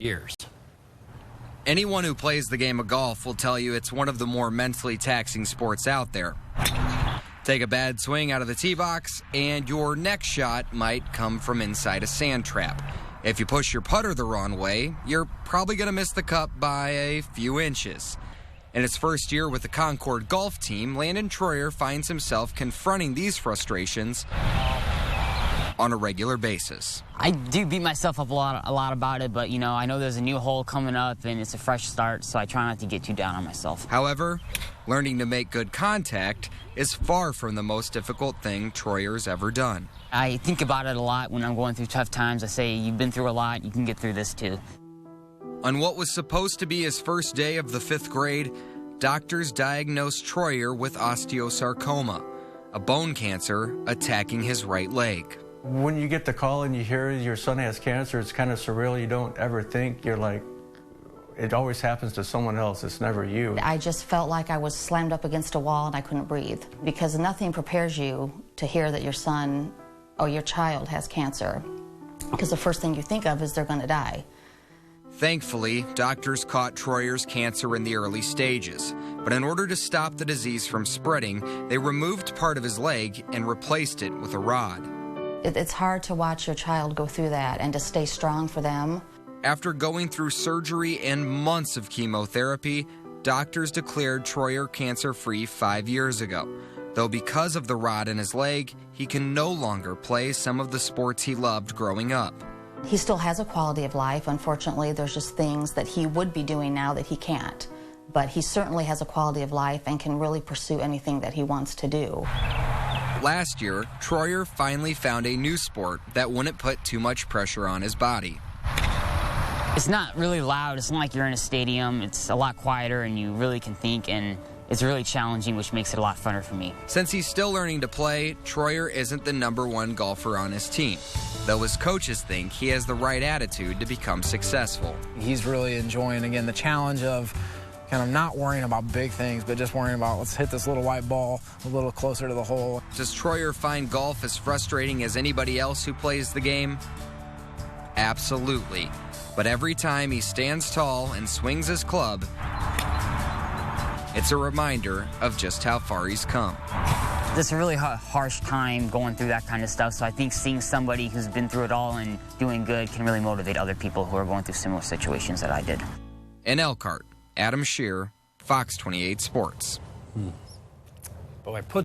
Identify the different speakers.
Speaker 1: years.
Speaker 2: Anyone who plays the game of golf will tell you it's one of the more mentally taxing sports out there. Take a bad swing out of the tee box, and your next shot might come from inside a sand trap. If you push your putter the wrong way, you're probably going to miss the cup by a few inches. In his first year with the Concord golf team, Landon finds himself confronting these frustrations on a regular basis.
Speaker 3: I do beat myself up a lot about it, but, I know there's a new hole coming up and it's a fresh start, so I try not to get too down on myself.
Speaker 2: However, learning to make good contact is far from the most difficult thing Troyer's ever done.
Speaker 3: I think about it a lot when I'm going through tough times. I say, you've been through a lot, you can get through this too.
Speaker 2: On what was supposed to be his first day of the 5th grade, doctors diagnosed Troyer with osteosarcoma, a bone cancer attacking his right leg.
Speaker 4: When you get the call and you hear your son has cancer, it's kind of surreal. You don't ever think, you're like, it always happens to someone else, it's never you.
Speaker 5: I just felt like I was slammed up against a wall and I couldn't breathe, because nothing prepares you to hear that your son or your child has cancer, because the first thing you think of is they're going to die.
Speaker 2: Thankfully, doctors caught Troyer's cancer in the early stages, but in order to stop the disease from spreading, they removed part of his leg and replaced it with a rod.
Speaker 5: It's hard to watch your child go through that and to stay strong for them.
Speaker 2: After going through surgery and months of chemotherapy, doctors declared Troyer cancer-free 5 years ago. Though because of the rod in his leg, he can no longer play some of the sports he loved growing up.
Speaker 5: He still has a quality of life. Unfortunately, there's just things that he would be doing now that he can't. But he certainly has a quality of life and can really pursue anything that he wants to do.
Speaker 2: Last year, Troyer finally found a new sport that wouldn't put too much pressure on his body.
Speaker 3: It's not really loud. It's not like you're in a stadium. It's a lot quieter and you really can think, and it's really challenging, which makes it a lot funner for me.
Speaker 2: Since he's still learning to play, Troyer isn't the #1 golfer on his team, though his coaches think he has the right attitude to become successful.
Speaker 6: He's really enjoying, again, the challenge of kind of not worrying about big things, but just worrying about, let's hit this little white ball a little closer to the hole.
Speaker 2: Does Troyer find golf as frustrating as anybody else who plays the game? Absolutely. But every time he stands tall and swings his club, it's a reminder of just how far he's come.
Speaker 3: It's a really harsh time going through that kind of stuff, so I think seeing somebody who's been through it all and doing good can really motivate other people who are going through similar situations that I did.
Speaker 2: In Elkhart, Adam Shear, Fox 28 Sports.
Speaker 1: But I put